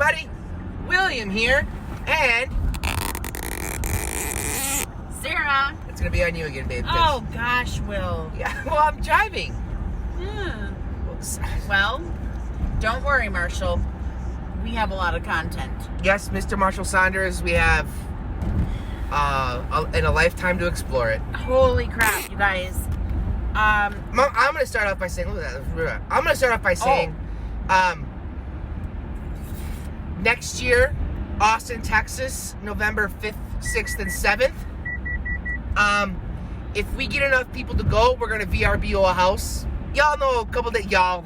everybody. William here, and Sarah. It's gonna be on you again, babe. Oh gosh, Will. Yeah, well, I'm driving. Well, don't worry, Marshall. We have a lot of content. Yes, Mr. Marshall Saunders, we have in a lifetime to explore it. Holy crap, you guys. I'm gonna start off by saying, next year, Austin, Texas, November 5th, 6th, and 7th. If we get enough people to go, we're gonna VRBO a house. Y'all know a couple that y'all,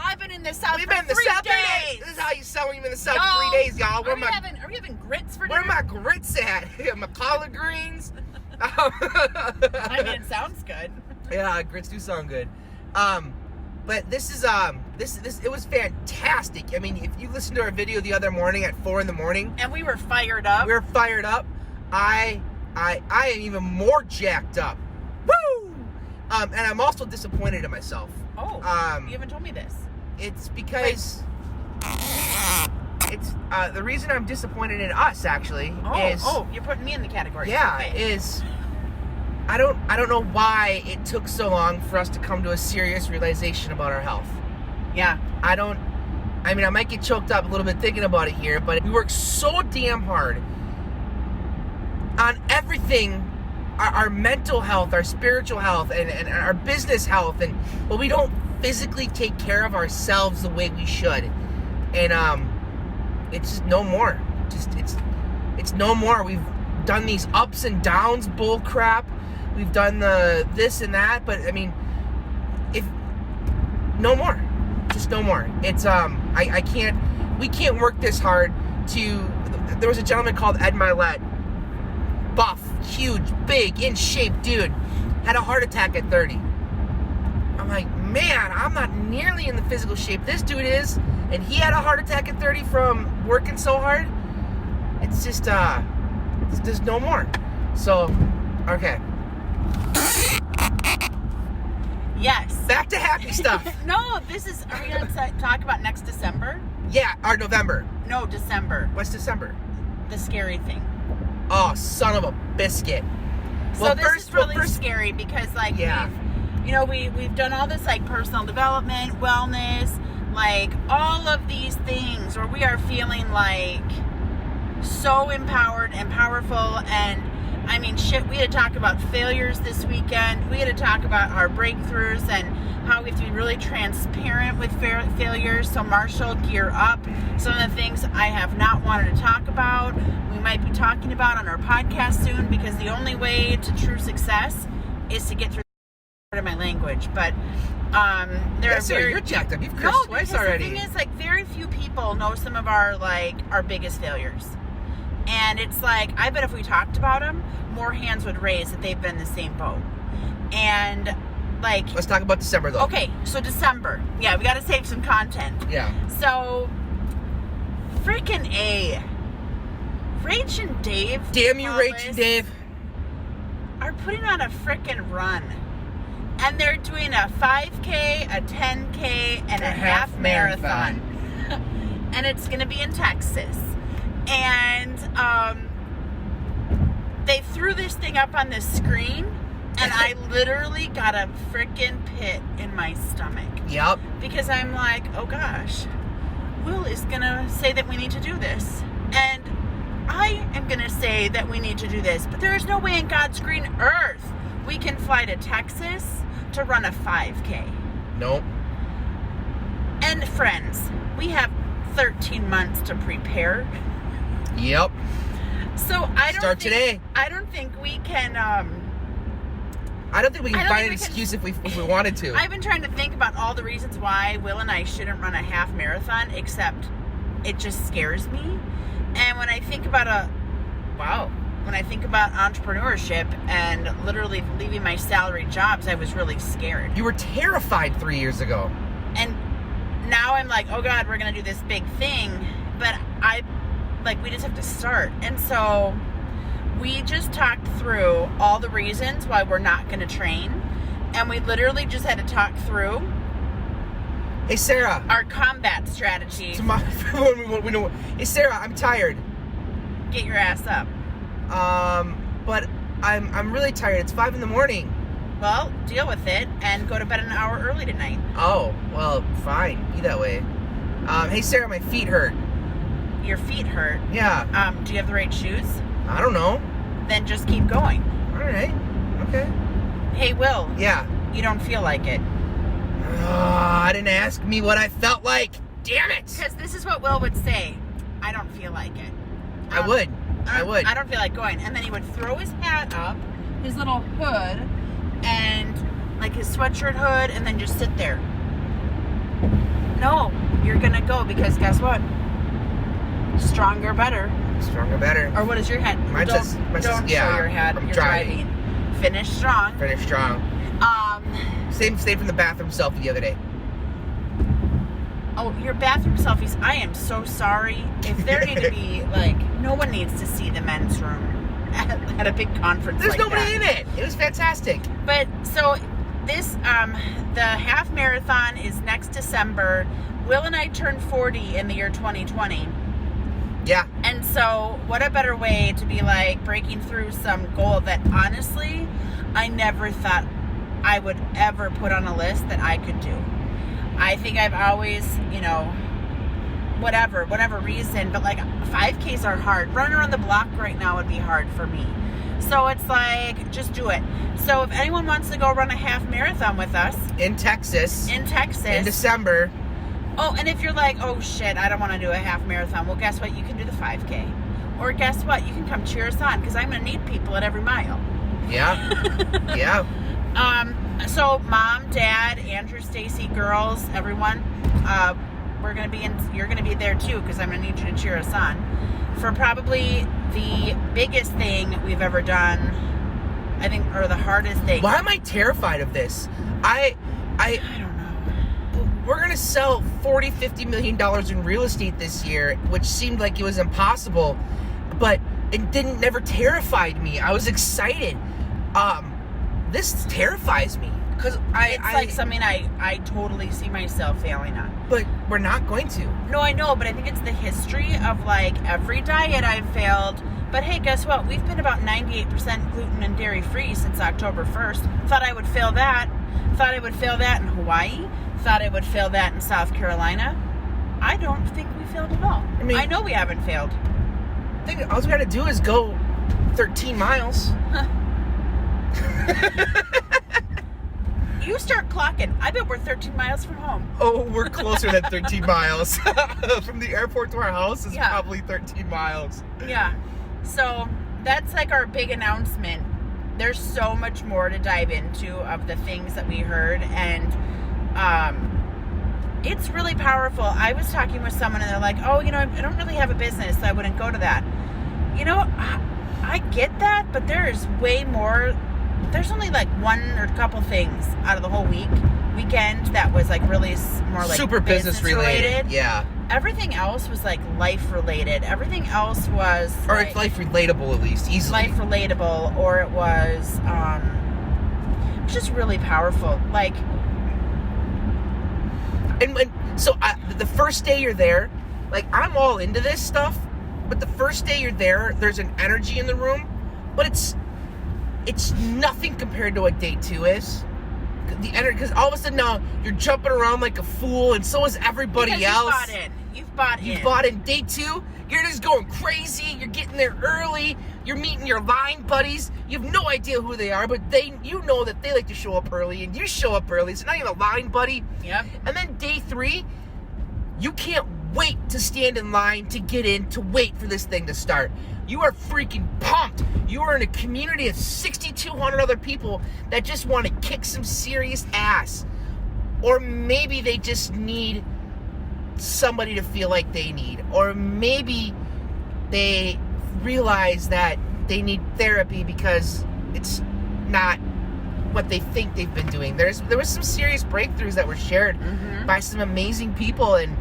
I've been in the South We've for been in the 3 South 3 days. days. This is how you sell when you're in the South for 3 days, y'all. Are we having grits for Where dinner? are my grits at? My collard greens. I mean, it sounds good. Yeah, grits do sound good. But this is it was fantastic. I mean, if you listened to our video the other morning at 4 a.m, and we were fired up. We were fired up. I am even more jacked up. Woo! And I'm also disappointed in myself. Oh, you haven't told me this. It's because it's the reason I'm disappointed in us actually is you're putting me in the category. Yeah, okay. is I don't know why it took so long for us to come to a serious realization about our health. Yeah. I mean, I might get choked up a little bit thinking about it here, but we work so damn hard on everything, our mental health, our spiritual health, and our business health, but we don't physically take care of ourselves the way we should. And it's just no more. It's no more. We've done these ups and downs bull crap. We've done the this and that, but I mean, no more. Just no more. It's we can't work this hard there was a gentleman called Ed Milet, buff, huge, big, in shape dude, had a heart attack at 30. I'm like, man, I'm not nearly in the physical shape this dude is, and he had a heart attack at 30 from working so hard. It's just there's no more. So, okay. Yes. Back to happy stuff. No, are we going to talk about next December? Yeah, or November. No, December. What's December? The scary thing. Oh, son of a biscuit. So this is really scary because, like, we've done all this, like, personal development, wellness, like, all of these things where we are feeling, like, so empowered and powerful. And, I mean, shit, we had to talk about failures this weekend. We had to talk about our breakthroughs and how we have to be really transparent with failures. So, Marshall, gear up. Some of the things I have not wanted to talk about, we might be talking about on our podcast soon, because the only way to true success is to get through my language. But you're jacked up. You've cursed twice already. The thing is, like, very few people know some of our biggest failures. And it's like, I bet if we talked about them, more hands would raise that they've been in the same boat. And, like... Let's talk about December, though. Okay, so December. Yeah, we got to save some content. Yeah. So, freaking A. Rach and Dave... Damn you, Rach and Dave. ...are putting on a freaking run. And they're doing a 5K, a 10K, and a half marathon. And it's going to be in Texas. And they threw this thing up on the screen, and I literally got a freaking pit in my stomach. Yep. Because I'm like, oh gosh, Will is going to say that we need to do this. And I am going to say that we need to do this. But there is no way in God's green earth we can fly to Texas to run a 5K. Nope. And friends, we have 13 months to prepare. Yep. So I don't start today. I don't think we can. I don't think we can find an excuse if we wanted to. I've been trying to think about all the reasons why Will and I shouldn't run a half marathon, except it just scares me. And when I think about entrepreneurship and literally leaving my salary jobs, I was really scared. You were terrified 3 years ago. And now I'm like, oh God, we're going to do this big thing. But we just have to start. And so we just talked through all the reasons why we're not going to train. And we literally just had to talk through Hey, Sarah. Our combat strategy. Hey, Sarah, I'm tired. Get your ass up. But I'm really tired. It's 5 in the morning. Well, deal with it and go to bed an hour early tonight. Oh, well, fine. Be that way. Hey, Sarah, my feet hurt. Your feet hurt? Yeah. Do you have the right shoes? I don't know. Then just keep going. All right. Okay. Hey, Will. Yeah. You don't feel like it. I didn't ask me what I felt like. Damn it. Because this is what Will would say. I don't feel like it. I would. I don't feel like going. And then he would throw his hat up, his little hood, and like his sweatshirt hood, and then just sit there. No, you're going to go because guess what? Stronger, better. Stronger, better. Or what is your hat? Don't show your hat. I'm You're driving. Finish strong. Finish strong. Same from the bathroom selfie the other day. Oh, your bathroom selfies. I am so sorry. If there need to be, like, no one needs to see the men's room at a big conference. There's like nobody that. in it. It was fantastic. But, so, this, the half marathon is next December. Will and I turned 40 in the year 2020. Yeah. And so, what a better way to be, like, breaking through some goal that, honestly, I never thought I would ever put on a list that I could do. I think I've always, whatever reason, but like 5Ks are hard. Running around the block right now would be hard for me. So it's like, just do it. So if anyone wants to go run a half marathon with us. In Texas. In December. Oh, and if you're like, oh shit, I don't want to do a half marathon. Well, guess what? You can do the 5K. Or guess what? You can come cheer us on because I'm going to need people at every mile. Yeah. Yeah. So Mom, Dad, Andrew, Stacy, girls, everyone, you're going to be there too because I'm going to need you to cheer us on for probably the biggest thing we've ever done, I think, or the hardest thing. Why am I terrified of this? I don't know. We're going to sell $40-50 million in real estate this year, which seemed like it was impossible, but it never terrified me. I was excited. This terrifies me because it's like something I totally see myself failing on. But we're not going to. No, I know, but I think it's the history of like every diet I've failed. But hey, guess what? We've been about 98% gluten and dairy free since October 1st. Thought I would fail that. Thought I would fail that in Hawaii. Thought I would fail that in South Carolina. I don't think we failed at all. I know we haven't failed. I think all we got to do is go 13 miles. You start clocking. I bet we're 13 miles from home. Oh, we're closer than 13 miles. From the airport to our house is probably 13 miles. Yeah. So that's like our big announcement. There's so much more to dive into of the things that we heard, and it's really powerful. I was talking with someone and they're like, oh, I don't really have a business, so I wouldn't go to that. I get that, but there is way more. There's only like one or a couple things out of the whole weekend that was like really more like super business related. Yeah. Everything else was like life related. Everything else was or it's life relatable, at least, easily. Life relatable, or it was just really powerful. Like, and the first day you're there, like, I'm all into this stuff, but the first day you're there, there's an energy in the room, but it's nothing compared to what day 2 is. The energy, because all of a sudden now you're jumping around like a fool, and so is everybody else. You've bought in. You bought in. Day 2, you're just going crazy. You're getting there early. You're meeting your line buddies. You have no idea who they are, but you know that they like to show up early, and you show up early. So now you have a line buddy. Yep. And then day 3, you can't wait to stand in line to get in to wait for this thing to start. You are freaking pumped. You are in a community of 6,200 other people that just want to kick some serious ass. Or maybe they just need somebody to feel like they need. Or maybe they realize that they need therapy because it's not what they think they've been doing. There was some serious breakthroughs that were shared by some amazing people, and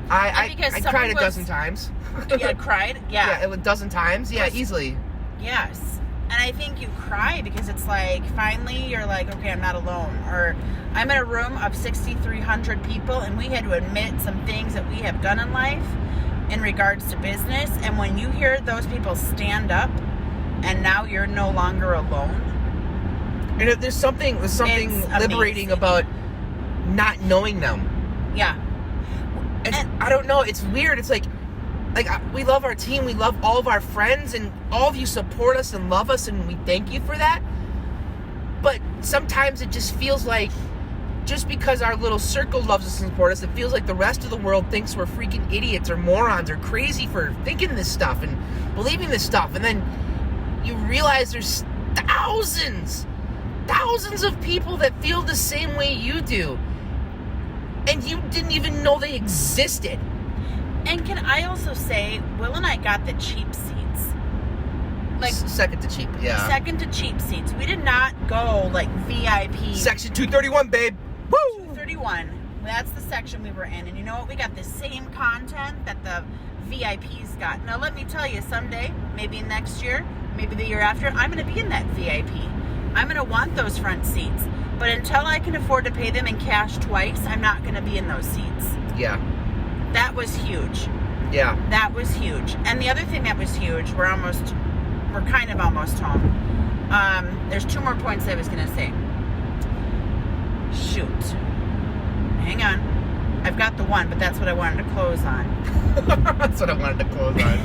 I cried a dozen times. You cried? Yeah. Yeah, a dozen times. Yeah, easily. Yes. And I think you cry because it's like, finally, you're like, okay, I'm not alone. Or I'm in a room of 6,300 people, and we had to admit some things that we have done in life in regards to business. And when you hear those people stand up, and now you're no longer alone. And there's something liberating about not knowing them. Yeah. And I don't know. It's weird. It's like we love our team. We love all of our friends, and all of you support us and love us, and we thank you for that. But sometimes it just feels like, just because our little circle loves us and supports us, it feels like the rest of the world thinks we're freaking idiots or morons or crazy for thinking this stuff and believing this stuff. And then you realize there's thousands of people that feel the same way you do. And you didn't even know they existed. And can I also say, Will and I got the cheap seats. Like second to cheap, yeah. Second to cheap seats. We did not go like VIP. Section 231, babe. Woo! 231. That's the section we were in. And you know what? We got the same content that the VIPs got. Now let me tell you, someday, maybe next year, maybe the year after, I'm going to be in that VIP. I'm going to want those front seats. But until I can afford to pay them in cash twice, I'm not going to be in those seats. Yeah. That was huge. Yeah. That was huge. And the other thing that was huge, we're kind of almost home. There's 2 more points I was going to say. Shoot. Hang on. I've got the one, but that's what I wanted to close on. That's what I wanted to close on.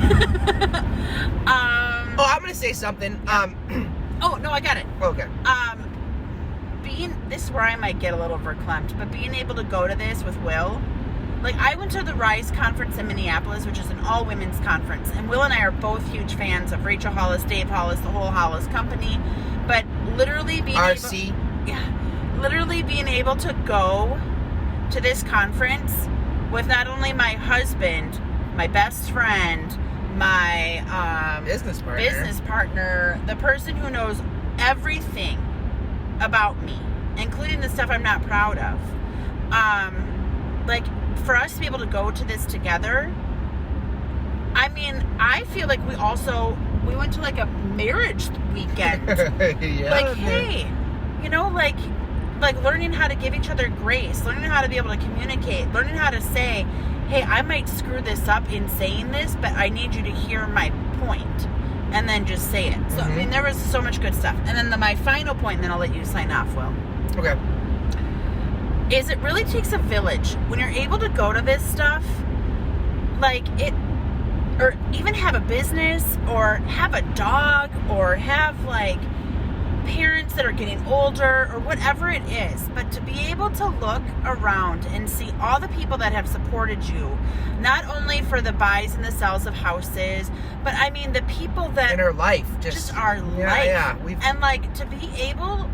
I'm going to say something. Oh, no, I got it. Okay. This is where I might get a little verklempt, but being able to go to this with Will, like I went to the Rise conference in Minneapolis, which is an all-women's conference, and Will and I are both huge fans of Rachel Hollis, Dave Hollis, the whole Hollis company, but literally being able to go to this conference with not only my husband, my best friend, my business partner, the person who knows everything about me, including the stuff I'm not proud of. Like, for us to be able to go to this together, I mean, I feel like we went to like a marriage weekend. Yeah, like, hey, you know, like learning how to give each other grace, learning how to be able to communicate, learning how to say, hey, I might screw this up in saying this, but I need you to hear my point. And then just say it. So, I mean, there was so much good stuff. And then my final point, and then I'll let you sign off, Will. Okay. Is it really takes a village. When you're able to go to this stuff, like it, or even have a business, or have a dog, or have like parents that are getting older, or whatever it is. But to be able to look around and see all the people that have supported you, not only for the buys and the sells of houses, but I mean the people that in our life, just our life. Yeah, and like to be able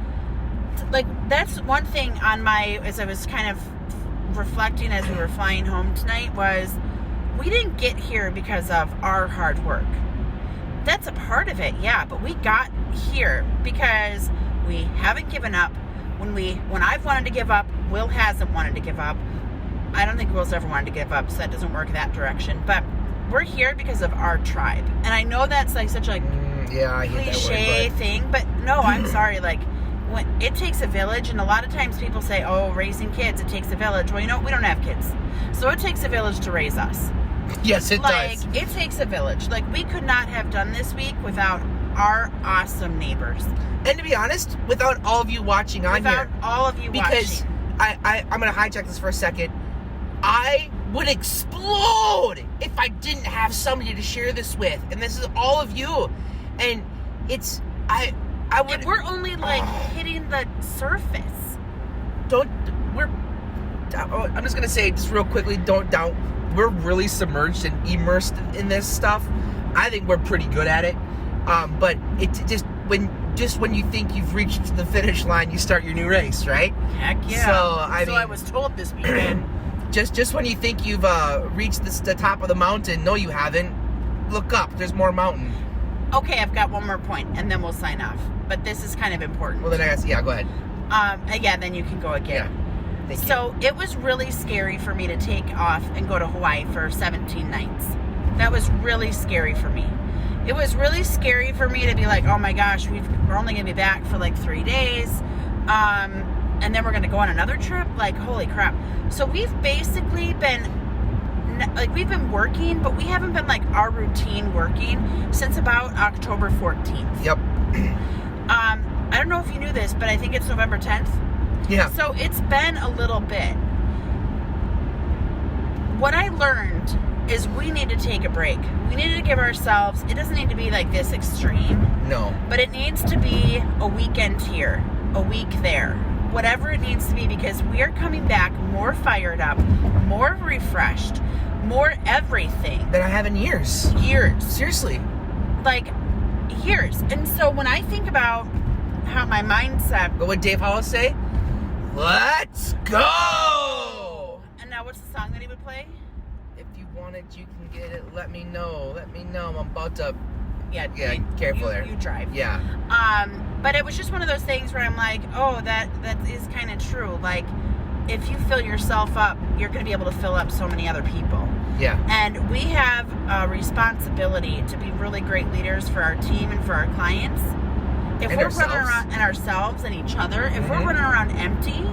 to, like, that's one thing on as I was kind of reflecting as we were flying home tonight, was we didn't get here because of our hard work. That's a part of it, yeah, but we got here because we haven't given up. When I've wanted to give up, Will hasn't wanted to give up. I don't think Will's ever wanted to give up, so that doesn't work that direction. But we're here because of our tribe. And I know that's like such a I hate cliche thing, but no, I'm sorry. Like, when it takes a village, and a lot of times people say, oh, raising kids, it takes a village. Well, you know, we don't have kids. So it takes a village to raise us. Yes, it does. Like, it takes a village. Like, we could not have done this week without our awesome neighbors. And to be honest, without all of you watching on here. Without all of you because watching. I'm going to hijack this for a second. I would explode if I didn't have somebody to share this with. And this is all of you. And it's, I would. And we're only like hitting the surface. I'm just going to say just real quickly, don't doubt. We're really submerged and immersed in this stuff. I think we're pretty good at it. But it just when you think you've reached the finish line, you start your new race, right? Heck yeah. So I was told this weekend. just when you think you've reached the top of the mountain, no, you haven't. Look up. There's more mountain. Okay, I've got one more point, and then we'll sign off. But this is kind of important. Well, then I guess, go ahead. Yeah, then you can go again. Yeah. Thank you. It was really scary for me to take off and go to Hawaii for 17 nights. That was really scary for me. it was really scary for me to be like, oh my gosh, we're only going to be back for like 3 days. And then we're going to go on another trip. Like, holy crap. So we've basically been, like, we've been working, but we haven't been like our routine working since about October 14th. Yep. I don't know if you knew this, but I think it's November 10th. Yeah. So it's been a little bit. What I learned is we need to take a break. We need to give ourselves, it doesn't need to be like this extreme. No. But it needs to be a weekend here, a week there, whatever it needs to be, because we are coming back more fired up, more refreshed, more everything. Than I have in years. Years. Seriously. Like, years. And so when I think about how my mindset... What would Dave Hollis say? Let's go! And now what's the song that he would play? If you want it, you can get it. Let me know. Let me know. I'm about to... Yeah, careful there. You drive. Yeah. But it was just one of those things where I'm like, oh, that is kind of true. Like, if you fill yourself up, you're going to be able to fill up so many other people. Yeah. And we have a responsibility to be really great leaders for our team and for our clients. If and we're ourselves. running around, and ourselves and each other, if we're running around empty,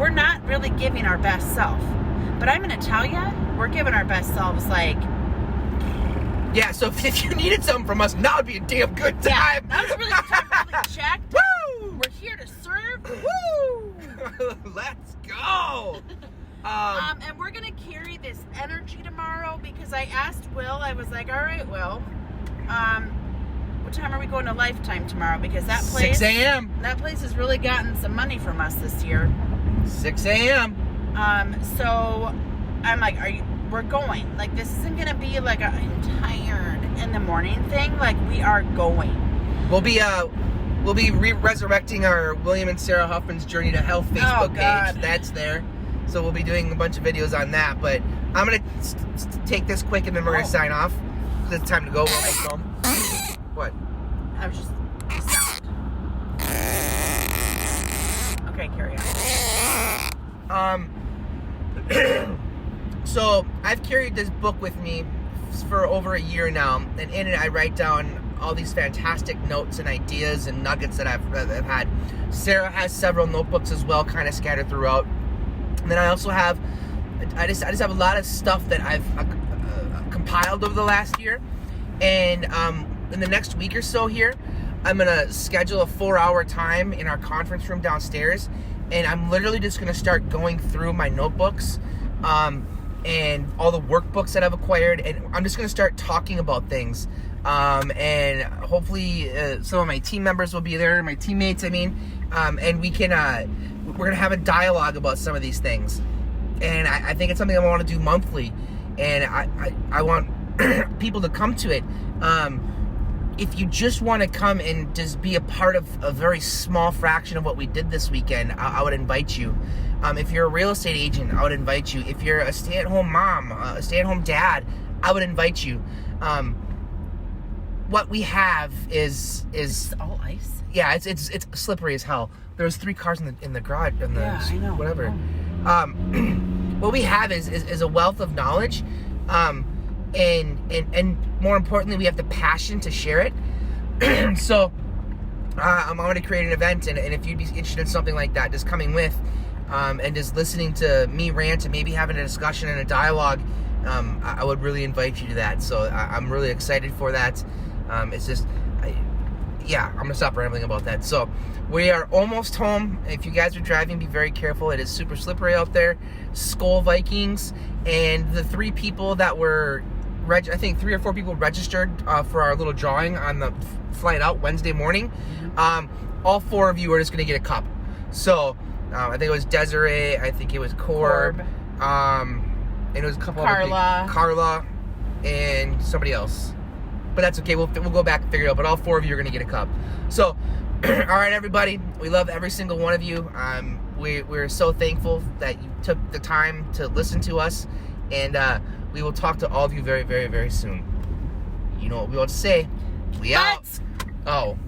we're not really giving our best self. But I'm going to tell you, we're giving our best selves, like... Yeah, so if you needed something from us, now would be a damn good time. Yeah, that was really good time. Really checked. Woo! We're here to serve. Woo! Let's go! And we're going to carry this energy tomorrow, because I asked Will, I was like, all right, Will, what time are we going to Lifetime tomorrow? Because that place... 6 a.m. That place has really gotten some money from us this year. 6 a.m. So I'm like, we're going. Like, this isn't going to be like I'm tired in the morning thing. Like, we are going. We'll be resurrecting our William and Sarah Huffman's Journey to Health Facebook page. That's there. So we'll be doing a bunch of videos on that. But I'm going to take this quick, and then we're going to sign off. It's time to go. We'll make home. What? I was just... Okay, carry on. So I've carried this book with me for over a year now, and in it I write down all these fantastic notes and ideas and nuggets that I've had. Sarah has several notebooks as well, kind of scattered throughout. And then I also have, I just have a lot of stuff that I've compiled over the last year. And in the next week or so here, I'm gonna schedule a 4-hour time in our conference room downstairs, and I'm literally just gonna start going through my notebooks and all the workbooks that I've acquired, and I'm just gonna start talking about things. And hopefully some of my team members will be there, my teammates, and we can we're gonna have a dialogue about some of these things. And I think it's something I want to do monthly, and I want people to come to it. If you just want to come and just be a part of a very small fraction of what we did this weekend, I would invite you. If you're a real estate agent, I would invite you. If you're a stay-at-home mom, a stay-at-home dad, I would invite you. What we have is it's all ice. Yeah, it's slippery as hell. There was 3 cars in the garage, I know. Whatever. What we have is a wealth of knowledge. And more importantly, we have the passion to share it. So I'm going to create an event, and if you'd be interested in something like that, just coming with and just listening to me rant and maybe having a discussion and a dialogue, I would really invite you to that. So I'm really excited for that. It's just, I'm going to stop rambling about that. So we are almost home. If you guys are driving, be very careful. It is super slippery out there. Skull Vikings, and the 3 people that were... I think 3 or 4 people registered for our little drawing on the flight out Wednesday morning. All 4 of you are just going to get a cup. So I think it was Desiree, I think it was Corb, and it was a couple Carla, and somebody else. But that's okay. We'll go back and figure it out. But all 4 of you are going to get a cup. So, all right, everybody. We love every single one of you. We're so thankful that you took the time to listen to us, and we will talk to all of you very, very, very soon. You know what we want to say. We out. Oh.